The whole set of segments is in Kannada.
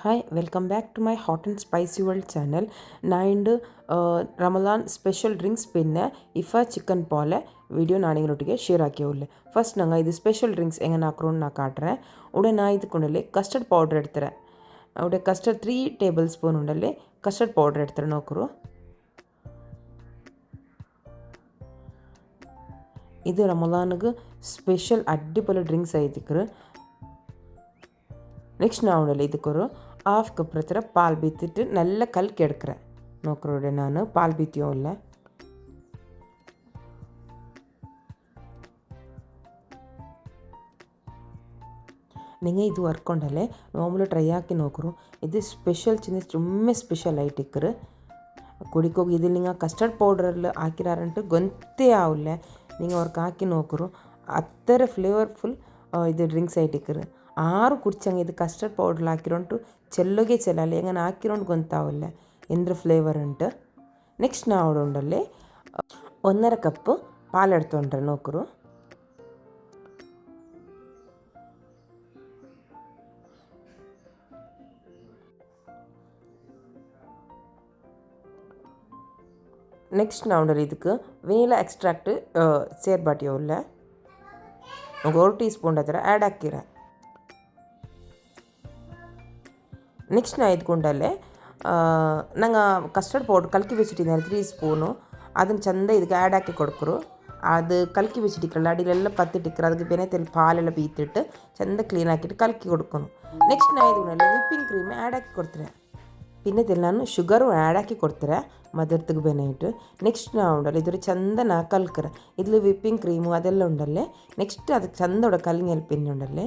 Hi, welcome back to my hot and spicy world channel. நான் இன்று ரமலான் ஸ்பெஷல் ட்ரிங்க்ஸ் பின்ன இஃபா சிக்கன் போல வீடியோ நான் எங்களொಟ್ಟಿಗೆ ಶೇರ್ ಹಾಕಿಯವುಳ್ಳೆ. ಫಸ್ಟ್ ನಂಗೆ ಇದು ಸ್ಪೆಷಲ್ ಡ್ರಿಂಕ್ಸ್ ಹೆಂಗೆ ಹಾಕ್ರೋನು ನಾ ಕಾಟ್ರೆ ಉಡೆ ನಾ ಇದಕ್ಕೊಂಡಲ್ಲಿ ಕಸ್ಟರ್ಡ್ ಪೌಡ್ರ್ ಎಡ್ತಾರೆ. ಉಡೆ ಕಸ್ಟರ್ಡ್ 3 ಟೇಬಲ್ ಸ್ಪೂನ್ ಉಂಡಲ್ಲಿ ಕಸ್ಟರ್ಡ್ ಪೌಡ್ರ್ ಎಡ್ತಾರೆ ನೋಕರು. ಇದು ರಮಲಾನ್ಗೆ ಸ್ಪೆಷಲ್ ಅಡ್ಡಿಪೊಲೆ ಡ್ರಿಂಕ್ಸ್ ಐತಿಕ್ರು. ನೆಕ್ಸ್ಟ್ நான் உடனே இதுக்கு ஒரு 1/2 கப் இருக்கிற பால் பீத்திட்டு நல்லா கலக்கி எடுக்கிறேன். நோக்கரோட நான் பால் பீத்தியும் இல்லை. நீங்கள் ಇದು ವರ್ಕೊಂಡಲ್ಲೇ ನಾರ್ಮಲ್ ಟ್ರೈ ಹಾಕಿ ನೋಕರು. ಇದು ಸ್ಪೆಷಲ್ ಚಿನ್ನ ತುಂಬ ಸ್ಪೆಷಲ್ ಐಟಿಕ್ಕರು ಕುಡಿಕೋಗಿ ಇದು ನಿಂಗೆ ಕಸ್ಟರ್ಡ್ ಪೌಡ್ರಲ್ಲಿ ಹಾಕಿರಾರಂಟು ಗೊಂತೇ ಆವಿಲ್ಲ. நீங்கள் ಅವ್ರಿಗೆ ಹಾಕಿ ನೋಕರು ಅತ್ತರ ಫ್ಲೇವರ್ಫುಲ್ ಇದು ಡ್ರಿಂಕ್ಸ್ ಐಟಿಕ್ಕರು. ಆರು ಕುಡ್ಚಂಗೆ ಇದು ಕಸ್ಟರ್ಡ್ ಪೌಡ್ರ್ ಹಾಕಿರೋಂಟು ಚೆಲ್ಲೋಗೆ ಚೆಲ್ಲಲ್ಲ ಹೆಂಗನ ಹಾಕಿರೋಂಟು ಗೊತ್ತಾವಿಲ್ಲ ಎಂದ್ರ ಫ್ಲೇವರ್ ಉಂಟು. ನೆಕ್ಸ್ಟ್ ನಾವು ಉಂಡಲ್ಲಿ 1.5 ಕಪ್ ಪಾಲು ಎಡ್ತೊಂಡ್ರೆ ನೋಕರು. ನೆಕ್ಸ್ಟ್ ನಾವು ಇದಕ್ಕೆ ವೆನಿಲಾ ಎಕ್ಸ್ಟ್ರಾಕ್ಟ್ ಸೇರ್ಬಾಟಿಯೋ ಇಲ್ಲ 1 ಟೀ ಸ್ಪೂನ್ ಹತ್ರ ಆ್ಯಡ್ ಹಾಕಿರ. ನೆಕ್ಸ್ಟ್ ನಾ ಇದ್ಕೊಂಡಲ್ಲೇ ನಂಗೆ ಕಸ್ಟರ್ಡ್ ಪೌಡ್ರ್ ಕಲ್ಕಿ ಬೆಚ್ಚಿಟ್ಟಿದ್ದಾರೆ 3 ಸ್ಪೂನು ಅದನ್ನು ಚೆಂದ ಇದಕ್ಕೆ ಆ್ಯಡ್ ಹಾಕಿ ಕೊಡ್ಕರು. ಅದು ಕಲ್ಕಿ ಬೆಚ್ಚಿಟ್ಟಿಕ್ಕಲ್ಲ ಅಡಿಲೆಲ್ಲ ಪತ್ತಿಟ್ಟಿಕ್ಕರು ಅದಕ್ಕೆ ಬೆನೆತೆಲ್ಲಿ ಪಾಲೆಲ್ಲ ಬೀತಿಟ್ಟು ಚೆಂದ ಕ್ಲೀನ್ ಹಾಕಿಟ್ಟು ಕಲ್ಕಿ ಕೊಡ್ಕೊನು. ನೆಕ್ಸ್ಟ್ ನಾ ಇದರಲ್ಲಿ ವಿಪ್ಪಿಂಗ್ ಕ್ರೀಮ್ ಆ್ಯಡ್ ಹಾಕಿ ಕೊಡ್ತಾರೆ. ಪಿನ್ನದಲ್ಲಿ ನಾನು ಶುಗರು ಆ್ಯಡ್ ಹಾಕಿ ಕೊಡ್ತಾರೆ ಮದರ್ತಗೆ ಬೆನೆಯಿಟ್ಟು. ನೆಕ್ಸ್ಟ್ ನಾ ಉಂಡಲ್ಲ ಇದ್ರ ಚಂದ ನಾ ಕಲ್ಕರ ಇದ್ಲು ವಿಪ್ಪಿಂಗ್ ಕ್ರೀಮು ಅದೆಲ್ಲ ಉಂಡಲ್ಲೇ. ನೆಕ್ಸ್ಟ್ ಅದಕ್ಕೆ ಚಂದ ಉಡ ಕಲಿಂಗ್ ಪಿನ್ ಉಂಡಲ್ಲೇ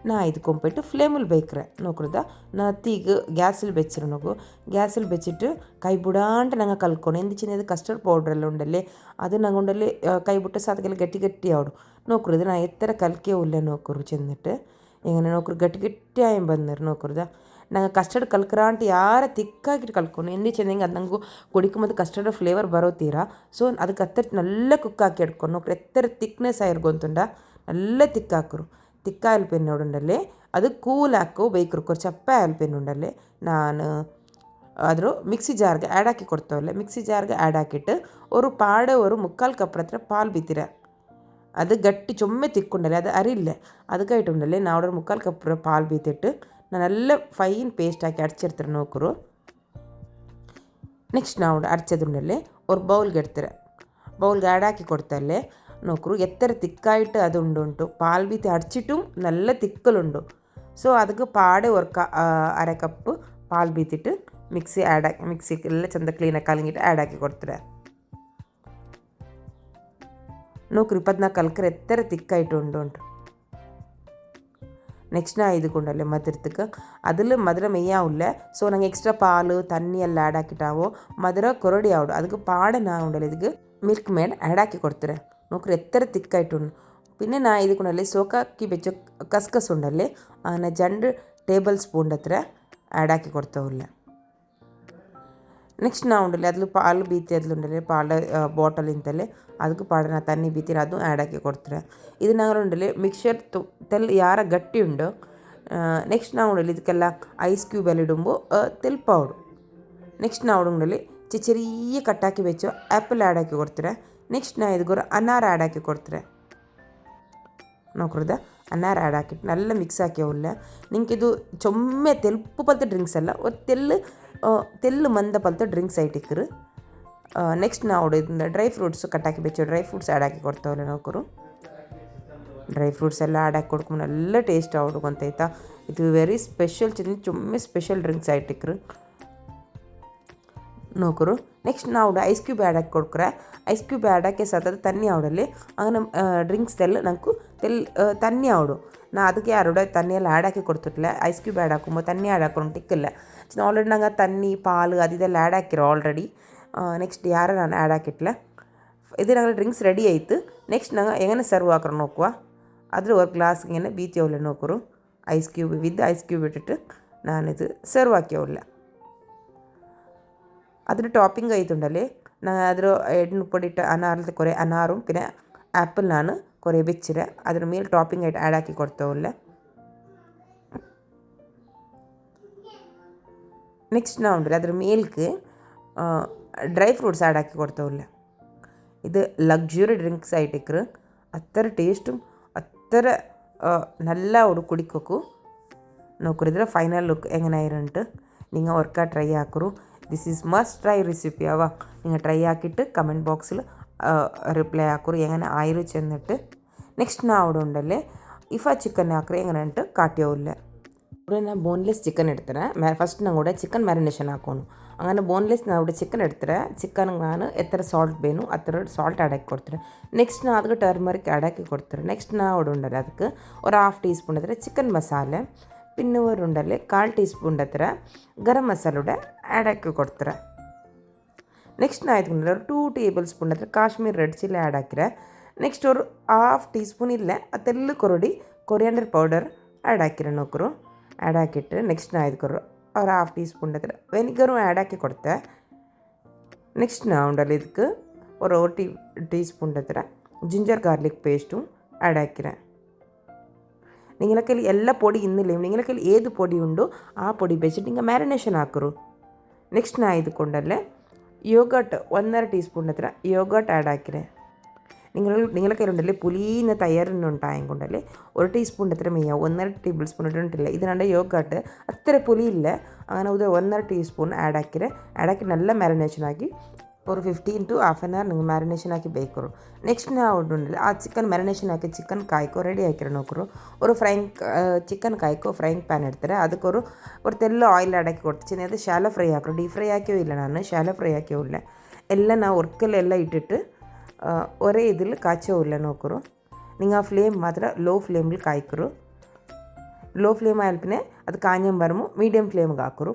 ನಾ ಇದಕ್ಕೊಂಬಿಟ್ಟು ಫ್ಲೇಮಲ್ಲಿ ಬೇಯ್ಕ್ರೆ ನೋಕ್ರದ ನಾ ತೀಗ ಗ್ಯಾಸಲ್ಲಿ ಬೆಚ್ಚಿರು ನೋಗು. ಗ್ಯಾಸಲ್ಲಿ ಬೆಚ್ಚಿಟ್ಟು ಕೈ ಬುಡಾಂಟ ನಂಗೆ ಕಲ್ಕೊಂಡು ಎಂದು ಚಿನ್ನದು ಕಸ್ಟರ್ಡ್ ಪೌಡ್ರೆಲ್ಲ ಉಂಡಲ್ಲಿ ಅದು ನಂಗೆ ಉಂಡಲ್ಲಿ ಕೈ ಬಿಟ್ಟು ಸಾತಕ್ಕೆಲ್ಲ ಗಟ್ಟಿ ಗಟ್ಟಿ ಆವಡು ನೋಕ್ರದು ನಾ ಎತ್ತರ ಕಲ್ಕೆ ಉಲ್ಲೆ ನೋಕರು ಚೆಂದಿಟ್ಟು ಹೆಂಗನೆ ನೋಕರು ಗಟ್ಟಿ ಗಟ್ಟಿ ಆಯಂ ಬಂದರು ನೋಕರದ. ನಂಗೆ ಕಸ್ಟರ್ಡ್ ಕಲ್ಕರಾಂಟಿ ಯಾರ ತಿಕ್ಕಾಗಿಟ್ಟು ಕಲ್ಕೊಂಡು ಎಂದಿ ಚೆಂದಂಗೆ ಅದು ನಂಗೆ ಕುಡಿಕೊಂಬದು ಕಸ್ಟರ್ಡ್ ಫ್ಲೇವರ್ ಬರೋತೀರಾ. ಸೊ ಅದಕ್ಕೆ ಹತ್ತರ നല്ല ಕುಕ್ಕಾಕಿ ಎಡ್ಕೊಂಡು ನೋಕ್ರು ಎತ್ತರ ತಿಕ್ನೆಸ್ ಆಗಿರ್ಗೊಂತುಂಡ നല്ല ತಿಕ್ಕಾಕರು ತಿಕ್ಕ ಆಯಿಲ್ ಪೆನ್ ಉಂಡಲ್ಲಿ ಅದು ಕೂಲ್ ಹಾಕು ಬೇಯ್ಕರು ಕೊರ್ ಚಪ್ಪ ಆಯಿಲ್ ಪೆನ್ ಉಂಡಲ್ಲಿ ನಾನು ಆದರೂ ಮಿಕ್ಸಿ ಜಾರ್ಗೆ ಆ್ಯಡ್ ಹಾಕಿ ಕೊಡ್ತಾವಲ್ಲ ಮಿಕ್ಸಿ ಜಾರ್ಗೆ ಆ್ಯಡ್ ಹಾಕಿಟ್ಟು ஒரு ಪಾಡೆ ஒரு 3/4 ಕಪ್ ಹತ್ರ ಪಾಲ್ ಬಿತ್ತಿರ ಅದು ಗಟ್ಟಿ ಚೊಮ್ಮೆ ತಿಕ್ಕೊಂಡಲ್ಲಿ ಅದು ಅರಿಲ್ಲ ಅದಕ್ಕೆ ಇಟ್ಟುಂಡಲ್ಲಿ ನಾವು 3/4 ಕಪ್ ಪಾಲ್ ಬೀತಿಟ್ಟು ನಾನು ಎಲ್ಲ ಫೈನ್ ಪೇಸ್ಟ್ ಹಾಕಿ ಅಡ್ಚಿರ್ತಾರೆ ನೋಕರು. ನೆಕ್ಸ್ಟ್ ನಾವು ಅಡ್ಚದುಂಡಲ್ಲಿ ஒரு ಬೌಲ್ಗೆ ಇಡ್ತಾರೆ ಬೌಲ್ಗೆ ಆ್ಯಡ್ ಹಾಕಿ ಕೊಡ್ತಲ್ಲೇ ನೋಕರು ಎತ್ತರ ತಿಕ್ಕಾയിട്ട് ಅದು ಉಂಟು ಪಾಲ್ ಬೀತಿ ಅಡ್ಚಿಟ್ಟು നല്ല ತಿಕ್ಕಲುಂಡು. ಸೊ ಅದಕ್ಕೆ ಪಾಡೆ ஒரு 1/2 ಕಪ್ ಪಾಲ್ ಬೀತಿಟ್ಟು ಮಿಕ್ಸಿ ಆ್ಯಡ್ ಹಾಕಿ ಮಿಕ್ಸಿಗೆಲ್ಲ ಚೆಂದ ಕ್ಲೀನಾಗಿ ಕಲಂಗಿಟ್ಟು ಆ್ಯಡ್ ಹಾಕಿ ಕೊಡ್ತಾರೆ ನೋಕರು 24 ಕಲ್ಕರೆ ಎತ್ತರ ತಿಕ್ಕಾയിട്ട് ಉಂಟು. ನೆಕ್ಸ್ಟ್ ನಾ இதுக்குண்டല്ലേ மதுரத்துக்கு அதில் மதுரை மெய்யாவில்ல. ஸோ நாங்கள் எக்ஸ்ட்ரா பால் தண்ணி எல்லாம் ஆட் ஆக்கிட்டாவோ மதுரை கொரடி ஆவிடும் அதுக்கு பாட நான் உண்டಲ್ಲ ಇದಕ್ಕೆ ಮಿಲ್ಕ್ ಮೇಡ್ ಆ್ಯಡ್ ಹಾಕಿ ಕೊಡ್ತಾರೆ ನೋಕ್ರು ಎತ್ತರ ತಿಕ್ಕಾಯಿಟ್ಟು. പിന്നെ ನಾ ಇದಕ್ಕೊಂಡಲ್ಲಿ ಸೋಕಾಕಿ ಬೆಚ್ಚ ಕಸ್ಕಸ್ ಉಂಡಲ್ಲಿ ನಾ 2 ಟೇಬಲ್ ಸ್ಪೂನ್ ಹತ್ರ ಆ್ಯಡ್ ಹಾಕಿ ಕೊಡ್ತಾವಿಲ್ಲ. ನೆಕ್ಸ್ಟ್ ನಾ ಉಂಡಲ್ಲಿ ಅದ್ಲು ಪಾಲು ಬೀತಿ ಅದ್ಲು ಉಂಡಲ್ಲಿ ಪಾಲ ಬಾಟಲ್ ಇಂತಲ್ಲಿ ಅದಕ್ಕೆ ಪಾಡ ನಾ ತಣ್ಣಿ ಬೀತಿರ ಅದು ಆ್ಯಡ್ ಹಾಕಿ ಕೊಡ್ತಾರೆ. ಇದು ನಾವು ಉಂಡಲ್ಲಿ ಮಿಕ್ಸರ್ ತೆಲ್ ಯಾರ ಗಟ್ಟಿ ಉಂಡು. ನೆಕ್ಸ್ಟ್ ನಾವು ಉಂಡಲ್ಲಿ ಇದಕ್ಕೆಲ್ಲ ಐಸ್ ಕ್ಯೂಬ್ ಎಲ್ಲ ಇಡುಂಬು ತೆಲ್ಪ ಅವಡು. ನೆಕ್ಸ್ಟ್ ನಾವು ಉಂಡಲ್ಲಿ ಚೆರಿಯ ಕಟ್ಟಾಕಿ ಬೆಚ್ಚು ಆ್ಯಪಲ್ ಆ್ಯಡ್ ಹಾಕಿ ಕೊಡ್ತಾರೆ. ನೆಕ್ಸ್ಟ್ ನಾ ಇದಕ್ಕೆ ಅನಾರ ಆ್ಯಡ್ ಹಾಕಿ ಕೊಡ್ತಾರೆ ನೋಕ್ರದ ಅನಾರ ಆ್ಯಡ್ ಹಾಕಿಟ್ಟು നല്ല ಮಿಕ್ಸ್ ಹಾಕಿ ಅವಲ್ಲ ನಿಂಗೆ ಇದು ಚೊಮ್ಮೆ ತೆಲ್ಪು ಪಲ್ತ ಡ್ರಿಂಕ್ಸ್ ಅಲ್ಲ ತೆಲ್ಲು ಮಂದ ಪಲ್ತ ಡ್ರಿಂಕ್ಸ್ ಐಟಿಕ್ಕರು. ನೆಕ್ಸ್ಟ್ ನಾವು ಇದನ್ನ ಡ್ರೈ ಫ್ರೂಟ್ಸು ಕಟ್ಟಾಕಿ ಬೆಚ್ಚು ಡ್ರೈ ಫ್ರೂಟ್ಸ್ ಆ್ಯಡ್ ಹಾಕಿ ಕೊಡ್ತಾವಲ್ಲ ನೋಕರು. ಡ್ರೈ ಫ್ರೂಟ್ಸ್ ಎಲ್ಲ ಆ್ಯಡ್ ಹಾಕಿ ಕೊಡ್ಕೊಂಡು നല്ല ಟೇಸ್ಟ್ ಆವಡು ಗೊತ್ತಾಯ್ತಾ. ಇದು ವೆರಿ ಸ್ಪೆಷಲ್ ಚೊಮ್ಮೆ ಸ್ಪೆಷಲ್ ಡ್ರಿಂಕ್ಸ್ ಐಟಿಕ್ಕರು ನೋಕರು. ನೆಕ್ಸ್ಟ್ ನಾವು ಐಸ್ ಕ್ಯೂಬ್ ಆ್ಯಡ್ ಹಾಕಿ ಕೊಡ್ಕ್ರೆ ಐಸ್ ಕ್ಯೂಬ್ ಆ್ಯಡ್ ಹಾಕಿ ಸತತ ತಣ್ಣಿ ಆವಡಲ್ಲಿ അങ്ങനെ ಡ್ರಿಂಕ್ಸ್ ತೆಲ್ಲ ನಂಗೆ ತಣ್ಣಿ ಆವಡು ನಾ ಅದಕ್ಕೆ ಯಾರೋಡ ತಣ್ಣಿ ಎಲ್ಲ ಆ್ಯಡ್ ಹಾಕಿ ಕೊಡ್ತಿರ್ಲಿಲ್ಲ. ಐಸ್ ಕ್ಯೂಬ್ ಆ್ಯಡ್ ಹಾಕುമ്പോൾ ತಣ್ಣಿ ಆ್ಯಡ್ ಹಾಕೊಂಡು ಟಿಕ್ಕಿಲ್ಲ ಆಲ್ರೆಡಿ ನಂಗೆ ತಣ್ಣಿ ಪಾಲು ಅದೆಲ್ಲ ಆ್ಯಡ್ ಹಾಕಿರೋ ಆಲ್ರೆಡಿ. ನೆಕ್ಸ್ಟ್ ಯಾರ ನಾನು ಆ್ಯಡ್ ಹಾಕಿಟ್ಲೆ ಇದು ನಂಗೆ ಡ್ರಿಂಕ್ಸ್ ರೆಡಿ ಆಯಿತು. ನೆಕ್ಸ್ಟ್ ನಂಗೆ ಹೆಂಗನೆ ಸರ್ವ್ ಹಾಕ್ರೆ ನೋಕುವ ಅದ್ರ ஒரு ಗ್ಲಾಸ್ಗೆ ಬೀತಿಯವಲ್ಲ ನೋಕರು ಐಸ್ ಕ್ಯೂಬ್ ವಿದ್ ಐಸ್ ಕ್ಯೂಬ್ ಇಟ್ಟಿಟ್ಟು ನಾನಿದು ಸರ್ವ್ ಹಾಕಿಯವಲ್ಲ. അതിന് ടോപ്പിംഗ് ആയിട്ടുണ്ടല്ലേ അതൊരു എണ്ണ പൊടിയിട്ട് അനാറിലത്തെ കുറേ അനാറും പിന്നെ ആപ്പിളിനാണ് കുറേ വെച്ചിട്ട് അതിന് മേൽ ടോപ്പിംഗ് ആയിട്ട് ആഡ് ആക്കി കൊടുത്തോല്ലേ. ನೆಕ್ಸ್ಟ್ ನಾವು ಉಂಡ್ರೆ ಅದ್ರ ಮೇಲ್ക്ക് ಡ್ರೈ ಫ್ರೂಟ್ಸ್ ಆ್ಯಡ್ ಆക്കി കൊടുത്തോല്ല. ഇത് ലക്ഷ്വറി ഡ്രിങ്ക്സ് ആയിട്ടിക്കറ് അത്ര ടേസ്റ്റും അത്ര നല്ല ഒരു കുടിക്കൊക്കു നോക്കರು. ಇದರ ಫೈನಲ್ ಲುಕ್ ಹೆಂಗನಾಯಿರಂಟು നിങ്ങൾ ഒർക്ക ട്രൈ ആക്കറു. This is must try recipe ആവാ. നിങ്ങൾ ട്രൈ ആക്കിയിട്ട് കമൻറ്റ് ബോക്സിൽ റിപ്ലൈ ಹಾಕರು ಹೆಂಗನೆ ಆಯಿರು ಚೆಂದಿಟ್ಟು. ನೆಕ್ಸ್ಟ್ ನಾ അവിടെ ഉണ്ടല്ലേ ಇಫಾ ಚಿಕನ್ ಹಾಕ್ರೆ ಹೆಂಗನೆ ಅಂಟು ಕಾಟಿಯೋಲ್ಲ. ഞാൻ ബോൺലെസ് ചിക്കൻ എടുത്തറ. ഫസ്റ്റ് ഞാൻ കൂടെ ചിക്കൻ ಮ್ಯಾರಿನೇಷನ್ ಹಾಕೋನು. അങ്ങനെ ബോൺലെസ് ഞാൻ ഇവിടെ ചിക്കൻ എടുത്തറ. ചിക്കನ್ ನಾನು ಎತ್ತರ ಸಾಲ್ಟ್ ಬೇನು ಅತ್ತರ ಸಾಲ್ಟ್ ಆ್ಯಡ್ ಆಗಿ ಕೊಡ್ತಾರೆ. ನೆಕ್ಸ್ಟ್ ನಾ ಅದಕ್ಕೆ ಟರ್ಮರಿಕ್ ಆ್ಯಡ್ ಆಗಿ ಕೊಡ್ತಾರೆ. ನೆಕ್ಸ್ಟ್ ನಾ അവിടെ ഉണ്ടല്ലേ ಅದಕ್ಕೆ ഒരു 1/2 ടീസ്പൂൺ എത്ര ചിക്കൻ മസാല, പിന്നെ ഒരു ഉണ്ടല്ലേ 1/4 ടീസ്പൂൺ എത്ര ಗರಂ ಮಸಾಲೂടെ ಆ್ಯಡ್ ಆಗಿ ಕೊಡ್ತಾರೆ. ನೆಕ್ಸ್ಟ್ ನಾ ಇದಕ್ಕೆ ഒരു 2 ಟೇಬಲ್ ಸ್ಪೂನ್ ಎತ್ರ ಕಾಶ್ಮೀರ್ ರೆಡ್ ಚಿಲ್ಲಿ ಆ್ಯಡ್ ಹಾಕಿರೆ. ನೆಕ್ಸ್ಟ್ ഒരു 1/2 ಟೀಸ್ಪೂನ್ ಇಲ್ಲ ಅದೆಲ್ಲ ಕೊರಿಯಾಂಡರ್ ಪೌಡರ್ ಆ್ಯಡ್ ಹಾಕಿರೆ ನೋಕರು. ಆ್ಯಡ್ ಹಾಕಿಟ್ಟು ನೆಕ್ಸ್ಟ್ ನಾ ಇದಕ್ಕೆ ഒരു 1/2 ಟೀಸ್ಪೂൺ എത്ര വെനിഗറും ആഡ് ആക്കി കൊടുത്തേ. ನೆಕ್ಸ್ಟ್ ನಾ ಉಂಡಲ್ಲ ಇದಕ್ಕೆ ഒരു 1 ടീസ്പൂൺ എത്ര ജിഞ്ചർ ഗാർലിക് പേസ്റ്റും ആഡ് ಹಾಕಿರೆ. നിങ്ങളെ കയ്യിൽ എല്ലാ പൊടി ഇന്നില്ലേ, നിങ്ങളെ കയ്യിൽ ഏത് പൊടി ഉണ്ടോ ആ പൊടി വെച്ചിട്ട് നിങ്ങൾ ಮ್ಯಾರಿನೇಷನ್ ಹಾಕರು. ನೆಕ್ಸ್ಟ್ ನಾ ಇದಕ್ಕೊಂಡಲ್ಲೇ യോഗട്ട് 1.5 ടീസ്പൂൺ എത്ര യോഗട്ട് ആഡ് ಹಾಕಿರೆ. നിങ്ങളെ കയ്യിലുണ്ടല്ലേ പുലീന തയ്യാറുണ്ടായതുകൊണ്ടല്ലേ 1 ടീസ്പൂൺ എത്ര മെയ്യ 1.5 ടേബിൾ സ്പൂൺ ഇട്ടിട്ടില്ല. ഇതിനാണ്ട് യോഗട്ട് അത്ര പുളിയില്ല. അങ്ങനെ ഇത് 1.5 ടീസ്പൂൺ ആഡ് ಹಾಕಿರೆ. ಆ್ಯಡ್ ಹಾಕಿ നല്ല ಮ್ಯಾರಿನೇಷನ್ ಆಗಿ ഒരു 15 to half an hour നിങ്ങൾ ಮ್ಯಾರಿನೇಷನ್ ಹಾಕಿ ಬೇಕರು. ನೆಕ್ಸ್ಟ್ ನಾವು ಉಂಡಲ್ಲ ಆ ಚಿಕನ್ ಮ್ಯಾರಿನೇಷನ್ ಹಾಕಿ ಚಿಕನ್ ಕಾಯ್ಕೋ ರೆಡಿ ಹಾಕಿರೋ ನೋಕರು. ഒരു ചിക്കൻ കായ്ക്കോ ഫ്രൈങ് പാൻ എടുത്തിട്ട് ಅದಕ್కొരു തെല്ല ಆಯಿಲ್ ಆ್ಯಡ್ ಹಾಕಿ ಕೊಡ್ತೀನಿ. ಅದು ಶಾಲೋ ಫ್ರೈ ಹಾಕರು. ಡೀಪ್ ಫ್ರೈ ಹಾಕಿಯೋ ಇಲ್ಲ, ನಾನು ಶಾಲೋ ಫ್ರೈ ಹಾಕಿಯೋ ಇಲ್ಲ. ಎಲ್ಲ ನಾವು ಒರ್ಕಲ್ಲೆಲ್ಲ ಇಟ್ಟಿಟ್ಟು ഒരേ ഇതിൽ കാച്ചോല്ല നോക്കറു. നിങ്ങൾ ആ ഫ്ലെയിം മാത്രം ലോ ഫ്ലെയിമിൽ കായ്ക്കറു. ಲೋ ಫ್ಲೇಮ್ ಆಯ್ತು പിന്നെ ಅದು ಕಾഞ്ഞಂಬರಮು ಮೀಡಿಯಮ್ ಫ್ಲೇಮ್ಗೆ ಹಾಕರು.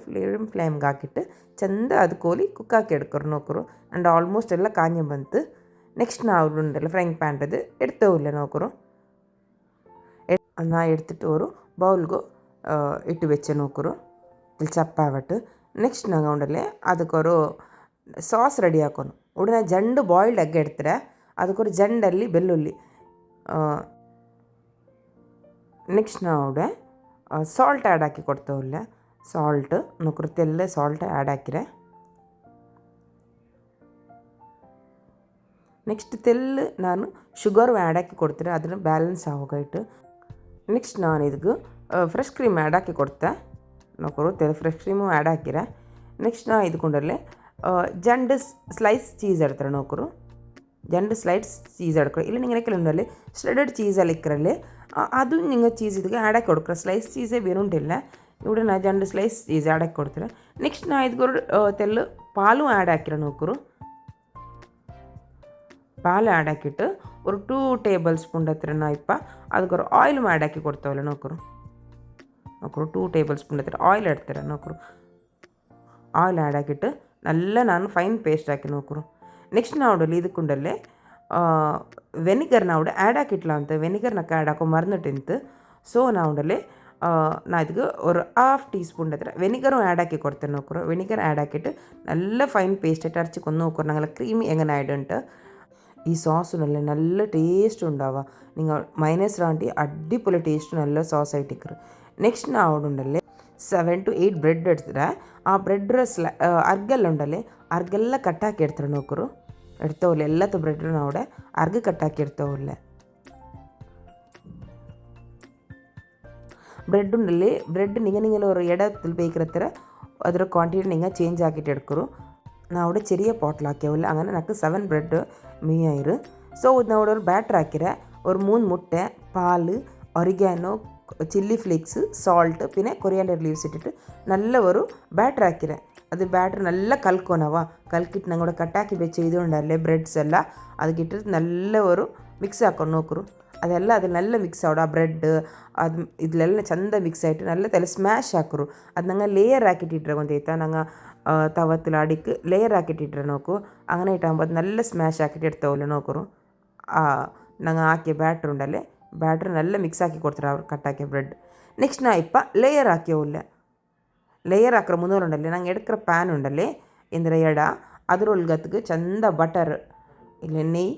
ಫ್ಲೇಮ್ಗೆ ಹಾಕಿಟ್ಟು ಚಂದ ಅದು ಕೋಲಿ ಕುಕ್ ಹಾಕಿ ಎಡ್ಕರು ನೋಕರು. ಅಂಡ್ ಆಲ್ಮೋಸ್ಟ್ ಎಲ್ಲ ಕಾഞ്ഞം ಬಂತು. ನೆಕ್ಸ್ಟ್ ನಾವು ಉಂಡಲ್ಲ ಫ್ರೈಂಗ್ ಪ್ಯಾನ್ದು ಎಡ್ತವಿಲ್ಲ ನೋಕರು. ನಾ എടുത്തിട്ട് ഒരു ബൗൾഗു ഇട്ട് വെച്ച നോക്കറു. ഇതിൽ ചപ്പാവട്ട് ನೆಕ್ಸ್ಟ್ ನಂಗೆ ಉಂಡಲ್ಲೇ ಅದಕ್ಕೊರು ಸಾಸ್ ರೆಡಿ ಹಾಕೋನು. ಉಡನೆ ಜಂಡು ಬಾಯ್ಲ್ಡ್ ಎಗ್ ಎಡ್ತಾರೆ. ಅದಕ್ಕೊರು ಜಂಡಲ್ಲಿ ಬೆಳ್ಳುಳ್ಳಿ. ನೆಕ್ಸ್ಟ್ ನಾವು ಸಾಲ್ಟ್ ಆ್ಯಡ್ ಹಾಕಿ ಕೊಡ್ತೇವಿಲ್ಲ. ಸಾಲ್ಟ್ ನೋಕರು ತೆಲ್ಲ ಸಾಲ್ಟ್ ಆ್ಯಡ್ ಹಾಕಿರೆ. ನೆಕ್ಸ್ಟ್ ತೆಲ್ಲ ನಾನು ಶುಗರು ಆ್ಯಡ್ ಹಾಕಿ ಕೊಡ್ತಾರೆ, ಅದನ್ನು ಬ್ಯಾಲೆನ್ಸ್ ಆಗೋಗಾಯ್ತು. ನೆಕ್ಸ್ಟ್ ನಾನು ಇದಕ್ಕೆ ಫ್ರೆಶ್ ಕ್ರೀಮ್ ಆ್ಯಡ್ ಹಾಕಿ ಕೊಡ್ತೆ ನೋಕರು. ಫ್ರೆಶ್ ಕ್ರೀಮು ಆ್ಯಡ್ ಹಾಕಿರೆ. ನೆಕ್ಸ್ಟ್ ನಾ ಇದಕ್ಕೊಂಡಲ್ಲೇ ಜಂಡು ಸ್ಲೈಸ್ ಚೀಸ್ ಎಡ್ತಾರೆ ನೋಕರು. ಜಂಡು ಸ್ಲೈಸ್ ಚೀಸ್ എടുക്കുക. ഇല്ല നിങ്ങളൊക്കെ ഉണ്ടല്ലേ ഷ്രെഡഡ് ചീസ് അലിക്കറല്ലേ, അതും നിങ്ങൾ ചീസ് ಇದಕ್ಕೆ ಆ್ಯಡ್ ಹಾಕಿ കൊടുക്കുക. ಸ್ಲೈಸ್ ಚೀಸೇ ಬೇರುಂಟಿಲ್ಲ. ഇവിടെ ನಾ ಜಂಡು ಸ್ಲೈಸ್ ಚೀಸ್ ಆ್ಯಡ್ ಹಾಕಿ ಕೊಡ್ತಾರೆ. ನೆಕ್ಸ್ಟ್ ನಾ ಇದಕ್ಕೆ ತೆಲ್ಲು ಪಾಲು ಆ್ಯಡ್ ಹಾಕಿರ ನೋಕರು. ಪಾಲು ಆ್ಯಡ್ ಹಾಕಿಟ್ಟು ഒരു 2 ಟೇಬಲ್ ಸ್ಪೂನ್ ಹತ್ರ ನಾ ಇಪ್ಪ ಅದಕ್ಕೊರು ಆಯಿಲ್ ಆ್ಯಡ್ ಹಾಕಿ ಕೊಡ್ತಾವಲ್ಲ ನೋಕರು. 2 ಟೇಬಲ್ ಸ್ಪೂನ್ ಹತ್ರ ಆಯಿಲ್ ಇಡ್ತಾರೆ ನೋಕರು. ಆಯಿಲ್ ಆ್ಯಡ್ ಹಾಕಿಟ್ಟು നല്ല ನಾನು ಫೈನ್ ಪೇಸ್ಟ್ ಹಾಕಿ ನೋಕರು. ನೆಕ್ಸ್ಟ್ ನಾವು ಇದಕ್ಕುಂಡಲ್ಲೇ ವೆನಿಗರ್ ನಾವು ಆ್ಯಡ್ ಹಾಕಿಟ್ಲ ಅಂತ ವೆನಿಗರ್ನಕ್ಕೆ ಆ್ಯಡ್ ಹಾಕೋ ಮರ್ನಿಟ್ಟಿಂತು. ಸೊ ನಾವು ನಾ ಇದಕ್ಕೆ ഒരു 1/2 ടീസ്പൂൺ എത്ര വെനിഗറും ആഡ് ആക്കി കൊടുത്തേ നോക്കറു. വെനിഗർ ആഡ് ആക്കിയിട്ട് നല്ല ഫൈൻ പേസ്റ്റ് ആയിട്ട് അരച്ച് കൊന്ന് നോക്കറു. ഞങ്ങൾ ക്രീമി എങ്ങനെ ആയിട്ടുണ്ട്. ഈ സോസിനല്ലേ നല്ല ടേസ്റ്റ് ഉണ്ടാവുക. നിങ്ങൾ മൈനസ് റാണ്ടി അടിപൊളി ടേസ്റ്റ് നല്ല സോസ് ആയിട്ടിക്കറ്. ನೆಕ್ಸ್ಟ್ ನಾವು ಉಂಡಲ್ಲೇ 7 to 8 ಬ್ರೆಡ್ എടുത്തിട്ട് ಆ ಬ್ರೆಡ್ರ ಅರ್ಗೆಲ್ಲ ಉಂಡಲ್ಲೇ ಅರ್ಗೆಲ್ಲ ಕಟ್ಟಾಕಿ ಇಡ್ತಾರೆ ನೋಕರು. എടുത്തോല്ല എല്ലാത്ത ബ്രെഡിനും അവിടെ അർഗ് കട്ടാക്കി എടുത്തോല്ല. ബ്രെഡ് ഉണ്ടല്ലേ ബ്രെഡ് നിങ്ങൾ ഒരു ഇടത്തിൽ ബേക്കറത്ര ಅದರ ಕ್ವಾಂಟಿಟಿ നിങ്ങൾ ചേഞ്ച് ആക്കിയിട്ട് എടുക്കറു. ನಾ അവിടെ ചെറിയ പോട്ടിലാക്കിയാവില്ല. അങ്ങനെ എനിക്ക് 7 ബ്രെഡ് മീയായിരു. ಸೊ ನಾವು ഒരു ಬ್ಯಾಟ್ರ್ ಹಾಕಿರೆ. ഒരു 3 മുട്ട, പാല്, ഒറിഗാനോ, ചില്ലി ഫ്ലേക്സ്, സോൾട്ട്, പിന്നെ കൊറിയാണ്ടർ ലീവ്സ് ഇട്ടിട്ട് നല്ല ഒരു ಬ್ಯಾಟ್ರ್ ಹಾಕಿರೆ. ಅದು ಬ್ಯಾಟ್ರ್ നല്ല ಕಲ್ಕೊನವ ಕಲ್ಕಿಟ್ಟು ನಂಗೆ ಕಟ್ಟಾಕಿ ಬೆಚ್ಚ ಇದು ಉಂಡಲ್ಲೇ ಬ್ರೆಡ್ಸ್ ಎಲ್ಲ ಅದಕ್ಕಿಟ್ಟು നല്ല ഒരു ಮಿಕ್ಸ್ ಹಾಕೊಂಡು ನೋಕರು. ಅದೆಲ್ಲ ಅದು നല്ല ಮಿಕ್ಸ್ ಆವಡು. ಆ ಬ್ರೆಡ್ ಅದು ಇದೆಲ್ಲ ಚಂದ ಮಿಕ್ಸ್ ಆಯಿತು നല്ല ತಲೆ ಸ್ಮ್ಯಾಶ್ ಹಾಕರು. ಅದು ನಂಗೆ ಲೇಯರ್ ಹಾಕಿಟ್ಟಿಟ್ರೆ ಗೊತ್ತಾಯ್ತಾ. ನಂಗೆ തവത്തിൽ അടിക്ക് ലെയർ ആക്കിയിട്ടിട്ട് നോക്കൂ. അങ്ങനെ ഇട്ടാകുമ്പോൾ അത് നല്ല സ്മാഷ് ആക്കിയിട്ട് എടുത്തോല്ലോ നോക്കറു. ഞങ്ങൾ ആക്കിയ ಬ್ಯಾಟ್ರ್ ഉണ്ടല്ലേ ಬ್ಯಾಟ್ರ್ നല്ല ಮಿಕ್ಸ್ ಆಕಿ ಕೊಡ್ತಾರೆ ಅವ್ರು ಕಟ್ಟಾಕಿಯ ಬ್ರೆಡ್. ನೆಕ್ಸ್ಟ್ ನಾ ಇಪ್ಪ ಲೇಯರ್ ಹಾಕಿಯೋಲ್ಲ. ಲೇಯರ್ ಹಾಕಿರೋ ಮುಂದೋರುಂಡಲ್ಲೇ ನಂಗೆ ಎಡ್ಕಿற ಪ್ಯಾನ್ ಉಂಡಲ್ಲೇ ಎಂದ್ರೆ ಎಡ ಅದರೊಳಗತ್ಗೆ ಚಂದ ಬಟರ್ ಇಲ್ಲ ನೆಯ್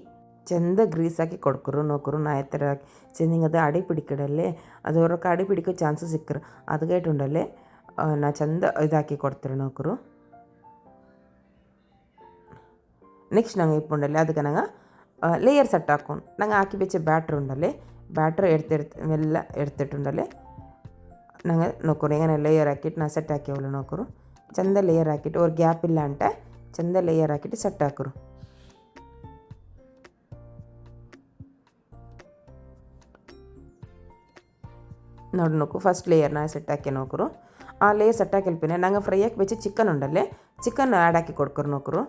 ಚಂದ ಗ್ರೀಸ್ ಹಾಕಿ ಕೊಡ್ಕರು ನೋಕರು. ನಾ ಎತ್ತರ ಹಾಕಿ ಚೆಂದಿಗೆ ಅದು ಅಡಿ പിടിക്കടല്ലേ. അത് അവർക്ക് അടി പിടിക്കുക ചാൻസ് സിക്കറ്. അത് കേട്ടുണ്ടല്ലേ ನಾ ಚಂದ ಇದಾಕಿ ಕೊಡ್ತಾರೆ ನೋಕರು. ನೆಕ್ಸ್ಟ್ ನಂಗೆ ಇಪ್ಪುಂಡಲ್ಲಿ ಅದಕ್ಕೆ ನಂಗೆ ಲೇಯರ್ ಸೆಟ್ ಹಾಕೊಂಡು ನಂಗೆ ಹಾಕಿ ಬೆಚ್ಚ ಬ್ಯಾಟ್ರ್ ಉಂಡಲ್ಲಿ ಬ್ಯಾಟ್ರ್ ಮೆಲ್ಲ ಎಡ್ತಿಟ್ಟುಂಡಲ್ಲಿ ನಂಗೆ ನೋಕರು ಹೆಂಗನೆ ಲೇಯರ್ ಹಾಕಿಟ್ಟು ನಾ ಸೆಟ್ ಹಾಕಿ ಅವಳು ನೋಕರು ಚಂದ ಲೇಯರ್ ಹಾಕಿಟ್ಟು ಅವ್ರು ಗ್ಯಾಪ್ ಇಲ್ಲ ಅಂಟ ಚಂದ ಲೇಯರ್ ಹಾಕಿಟ್ಟು ಸೆಟ್ ಹಾಕರು. ನೋಡಿ ನೋಕು ಫಸ್ಟ್ ಲೇಯರ್ನ ಸೆಟ್ ಹಾಕಿ ನೋಕರು ಆ ಲೇಯರ್ ಸೆಟ್ ಹಾಕಿಲ್ಪಿನ ನಂಗೆ ಫ್ರೈ ಹಾಕಿ ಬೆಚ್ಚಿ ಚಿಕನ್ ಉಂಡಲ್ಲೇ ಚಿಕನ್ ಆ್ಯಡ್ ಹಾಕಿ ಕೊಡ್ಕರು ನೋಕರು.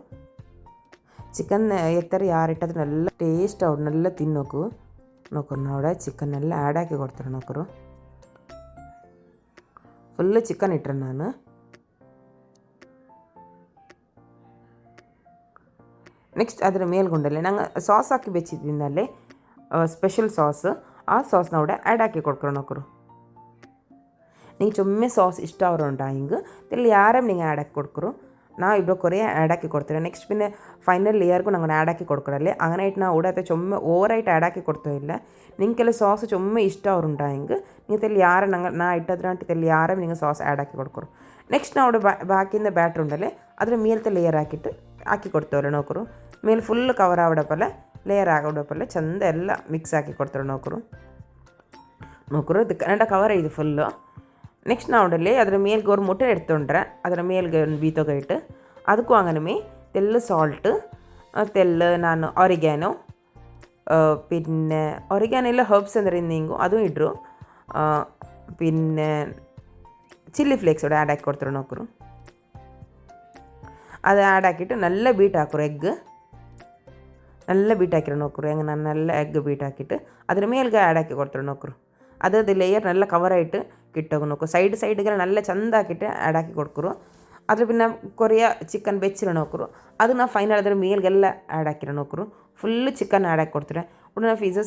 ಚಿಕನ್ ಎತ್ತರ ಯಾರು ಇಟ್ಟದ್ರೆ ಎಲ್ಲ ಟೇಸ್ಟ್ ಅವ್ರನ್ನೆಲ್ಲ ತಿನ್ನೋಕು ನೋಕರು ನೋಡ ಚಿಕನ್ನೆಲ್ಲ ಆ್ಯಡ್ ಹಾಕಿ ಕೊಡ್ತಾರೆ ನೋಕರು. ಫುಲ್ಲು ಚಿಕನ್ ಇಟ್ರೆ ನಾನು ನೆಕ್ಸ್ಟ್ ಅದರ ಮೇಲ್ಗುಂಡಲ್ಲಿ ನಂಗೆ ಸಾಸ್ ಹಾಕಿ ಬೆಚ್ಚಿದ್ದಿನಲ್ಲಿ ಸ್ಪೆಷಲ್ ಸಾಸ್ ಆ ಸಾಸ್ನ ಕೂಡ ಆ್ಯಡ್ ಹಾಕಿ ಕೊಡ್ಕರು ನೋಕರು. நீங்கள் சும்மே சாஸ் ಇಷ್ಟ ಅವರುಂಟ ಹಿಂಗೆ ಇಲ್ಲಿ ಯಾರೇ நீங்கள் ಆ್ಯಡ್ ಹಾಕಿ ಕೊಡ್ಕರು ನಾ ಇಬ್ಬರು ಕೊರೆ ಆ್ಯಡ್ ಹಾಕಿ ಕೊಡ್ತೀರಾ. ನೆಕ್ಸ್ಟ್ ಪಿನ್ನೆ ಫೈನಲ್ ಲೇಯರ್ಗೂ ನಂಗೆ ಆ್ಯಡ್ ಹಾಕಿ ಕೊಡ್ಕೊಡಲ್ಲಿ അങ്ങനെ ಇಟ್ಟು ನಾ ಉಡತ್ತೆ ಚೊಮ್ಮೆ ಓವರಾയിട്ട് ಆ್ಯಡ್ ಹಾಕಿ ಕೊಡ್ತೋ ಇಲ್ಲ ನಿಂಗೆಲ್ಲ ಸಾಸ್ ಚೊಮ್ಮೆ ಇಷ್ಟ ಅವರುಂಟ ಹಿಂಗೆ ನೀವು ಇಲ್ಲಿ ಯಾರ ನಂಗೆ ನಾ ಇಟ್ಟದ್ರ ಅಂತ ಇಲ್ಲಿ ಯಾರೇ ನಿಂಗೆ ಸಾಸ್ ಆ್ಯಡ್ ಹಾಕಿ ಕೊಡ್ಕೊರು. ನೆಕ್ಸ್ಟ್ ನಾವು ಬಾಕಿಂದ ಬ್ಯಾಟ್ರ್ ಉಂಡಲ್ಲಿ ಅದ್ರ ಮೇಲ್ತೆ ಲೇಯರ್ ಹಾಕಿಟ್ಟು ಹಾಕಿ ಕೊಡ್ತೇವಲ್ಲ ನೋಕರು ಮೇಲೆ ಫುಲ್ ಕವರ್ ಆಗೋಡಪ್ಪಲ್ಲ ಲೇಯರ್ ಆಗೋಡಪ್ಪಲ್ಲ ಚಂದ ಎಲ್ಲ ಮಿಕ್ಸ್ ಹಾಕಿ ಕೊಡ್ತಾರೆ ನೋಕರು. ನೋಕರು ಇದು ಕನ್ನಡ ಕವರ್ ಇದು ಫುಲ್ಲು. ನೆಕ್ಸ್ಟ್ ನಾವುಡಲ್ಲಿ ಅದರ ಮೇಲ್ಗೆ ஒரு முட்டை எடுத்துಕೊಂಡ್ರೆ ಅದರ ಮೇಲ್ಗೆ ಒಂದು ಬೀತೋಗೈಟ್ ಅದಕ್ಕೂ അങ്ങനെ തെല്ല് സോൾട്ട് തെല്ല് ನಾನು ಒರಿಗ್ಯಾನೋ പിന്നെ ഒറിഗാനോ ಇಲ್ಲ ಹರ್ಬ್ಸ್ ಅಂದರೆ ಹಿಂಗು ಅದು ಇಡ್ರು പിന്നെ ಚಿಲ್ಲಿ ಫ್ಲೇಕ್ಸ್ ಕೂಡ ಆ್ಯಡ್ ಹಾಕಿ ಕೊಡ್ತಾರೆ ನೋಕರು. ಅದು ಆ್ಯಡ್ ಹಾಕಿಟ್ಟು ನಲ್ಲ ಬೀಟ್ ಹಾಕೋರು ಎಗ್ നല്ല ಬೀಟ್ ಹಾಕಿರೋ ನೋಕರು ಹೆಂಗೆ ನಾನು നല്ല ಎಗ್ ಬೀಟ್ ಹಾಕಿಟ್ಟು ಅದ್ರ ಮೇಲ್ಗೆ ಆ್ಯಡ್ ಹಾಕಿ ಕೊಡ್ತಾರೆ ನೋಕರು. ಅದ್ರದ್ದು ಲೇಯರ್ നല്ല ಕವರಾയിട്ട് കിട്ടും നോക്കൂ സൈഡിಗೆ നല്ല ಚಂದ ಹಾಕಿಟ್ಟು ಆ್ಯಡ್ ಹಾಕಿ ಕೊಡ್ಕರು. ಅದ್ರ പിന്നെ ಕೊರಿಯ ಚಿಕನ್ ಬೆಚ್ಚಿರೋ ನೋಕರು ಅದು ನಾ ಫೈನಲ್ ಅದ್ರ ಮೇಲ್ಗೆಲ್ಲ ಆ್ಯಡ್ ಹಾಕಿರೋ ನೋಕರು ಫುಲ್ಲು ಚಿಕನ್ ಆ್ಯಡ್ ಹಾಕಿ ಕೊಡ್ತಾರೆ. ಉಡನೆ ಫಿಝಾ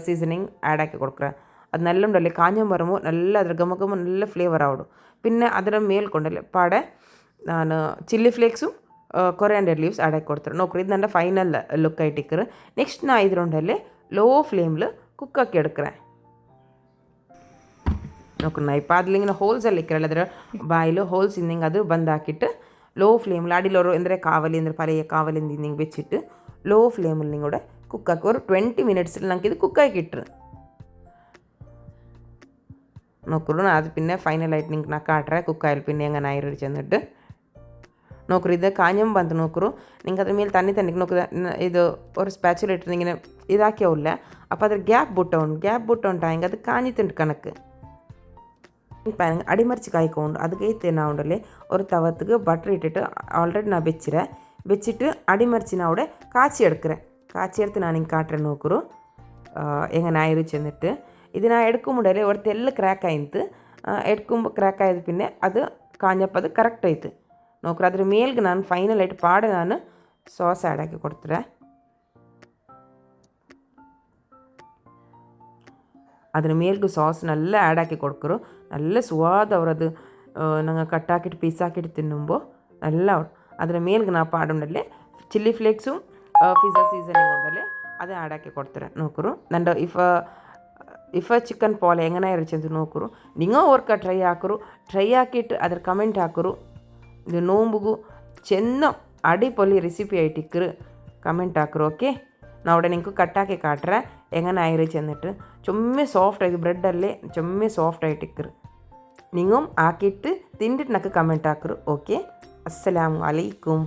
ಸೀಸನಿಂಗ್ ಆ್ಯಡ್ ಹಾಕಿ ಕೊಡ್ಕರೆ ಅದು നല്ല ഉണ്ടല്ലേ കാഞ്ഞം വരുമ്പോൾ നല്ല ಅದ್ರ ಘಮ നല്ല ಫ್ಲೇವರ್ ಆವಡು. പിന്നെ ಅದರ ಮೇಲ್ಕೊಂಡಲ್ಲಿ ಪಾಡೆ ನಾನು chilli flakes coriander leaves add ಹಾಕಿ ಕೊಡ್ತಾರೆ ನೋಕರು. ಇದು ನನ್ನ ಫೈನಲ್ ಲುಕ್ ಆಯ್ತಿಕ್ಕರು. ನೆಕ್ಸ್ಟ್ ನಾ ಇದ್ರೊಂಡಲ್ಲಿ ಲೋ ಫ್ಲೇಮ್ಲು ಕುಕ್ ಹಾಕಿ ಎಡ್ಕರೆ ನೋಕರು ನಾ ಇಪ್ಪ ಅದ್ಲಿಂಗಿನ ಹೋಲ್ಸಲ್ಲಿ ಇಕ್ಕರಲ್ಲ ಅದರ ಬಾಯಿಲು ಹೋಲ್ಸ್ ಇಂದಿಂಗೆ ಅದು ಬಂದು ಹಾಕಿಟ್ಟು ಲೋ ಫ್ಲೇಮ್ಲು ಅಡಿಲವರು ಅಂದರೆ ಕಾವಲಿ ಅಂದರೆ ಪಳೆಯ ಕಾವಲಿಂದ ಹಿಂಗೆ ಬೆಚ್ಚಿಟ್ಟು ಲೋ ಫ್ಲೇಮಲ್ಲಿ ನೀವು ಕೂಡ ಕುಕ್ ಹಾಕಿ ஒரு 20 മിനിറ്റ്സിൽ ನಂಗೆ ಇದು ಕುಕ್ ಹಾಕಿ ಇಟ್ರು നോക്കൂ അത് പിന്നെ ഫൈനലായിട്ട് നിങ്ങൾക്ക് ഞാൻ കാട്ടറേ കുക്കായാൽ പിന്നെ എങ്ങനെ ആയിരം ചെന്നിട്ട് നോക്കൂ ഇത് കാഞ്ഞം ಬಂತು നോക്കൂ നിങ്ങൾക്ക് ಅದ್ರ ಮೇಲೆ ತನ್ನಿಗೆ ನೋക്കുക ಇದು ഒരു ಸ್ಪ್ಯಾಚುಲ ಇಟ್ಟು ಇങ്ങനെ ಇದಾಕ್ಯಾವಿಲ್ಲ അപ്പോൾ ಅದ್ರ ಗ್ಯಾಪ್ ಬಿಟ್ಟು ಉಂಟು ಹಿಂಗೆ ಅದು ಕಾഞ്ഞിട്ടുണ്ട് കണക്ക് പാൻ അടിമറിച്ച് കായ്ക്കൊണ്ട് അത് കയറ്റി ഞാൻ ഉണ്ടല്ലേ ഒരു തവത്തുക്ക് ബട്ടർ ഇട്ടിട്ട് ഓൾറെഡി ഞാൻ വെച്ചിട്ട് അടിമറിച്ച് ഞാൻ അവിടെ കാച്ചി എടുത്ത് ഞാൻ ಹಿಂಗೆ കാട്ടറേ നോക്കൂ എങ്ങനെ ആയിരം ചെന്നിട്ട് ಇದು ನಾ ಎಡ್ಕೊಂಬಿಡಲೆ ಒಟ್ಟು ಎಲ್ಲ ಕ್ರ್ಯಾಕ್ ಆಯ್ತು ಕ್ರ್ಯಾಕ್ ಆಯ್ತು ಪಿನ್ನೆ ಅದು ಕಾഞ്ഞപ്പോൾ ಅದು ಕರೆಕ್ಟ್ ಆಯ್ತು ನೋಕ್ರು ಅದ್ರ ಮೇಲ್ಗೆ ನಾನು ಫೈನಲ್ ಆയിട്ട് ಪಾಡೆ ನಾನು ಸಾಸ್ ಆ್ಯಡ್ ಹಾಕಿ ಕೊಡ್ತಾರೆ. ಅದ್ರ ಮೇಲ್ಗೂ ಸಾಸ್ನೆಲ್ಲ ಆ್ಯಡ್ ಹಾಕಿ ಕೊಡ್ಕರು നല്ല ಸ್ವಾದ ಅವರದು ನಂಗೆ ಕಟ್ಟಾಕಿಟ್ಟು ಪೀಸ್ ಹಾಕಿಟ್ಟು ತಿನ್ನುമ്പോൾ നല്ല ಅದರ ಮೇಲ್ಗೆ ನಾ ಪಾಡುಂಡಲ್ಲಿ ಚಿಲ್ಲಿ ಫ್ಲೇಕ್ಸು ಪಿಜ್ಜಾ ಸೀಸನಿಂಗ್ ಉಂಡಲ್ಲಿ ಅದು ಆ್ಯಡ್ ಹಾಕಿ ಕೊಡ್ತಾರೆ ನೋಕರು. ನಂದು ಇಫ ಚಿಕನ್ ಪಾಲ್ ಹೆಂಗನ ಇರಚಂತ ನೋಕರು ನಿಂಗ ಓರ್ಕ ಟ್ರೈ ಹಾಕಿಟ್ಟು ಅದ್ರ ಕಮೆಂಟ್ ಹಾಕರು. ಇದು ನೋಂಬುಗು ಚೆನ್ನ ಅಡಿಪೊಲಿ ರೆಸಿಪಿ ಆಯ್ತಿಕ್ಕರು ಕಮೆಂಟ್ ಹಾಕರು. ಓಕೆ ನಾ അവിടെ നിങ്ങൾക്ക് കട്ടാക്കി കാട്ടറേ എങ്ങനെ ആയിരം എന്നിട്ട് ചുമ്മാ സോഫ്റ്റ് ആയി ബ്രെഡല്ലേ ചുമ്മാ സോഫ്റ്റ് ആയിട്ടിക്കറ് നിങ്ങും ആക്കിയിട്ട് തിന്നിട്ട് എനിക്ക് കമൻറ്റ് ആക്കറ്. ഓക്കെ അസ്സലാമു അലൈക്കും.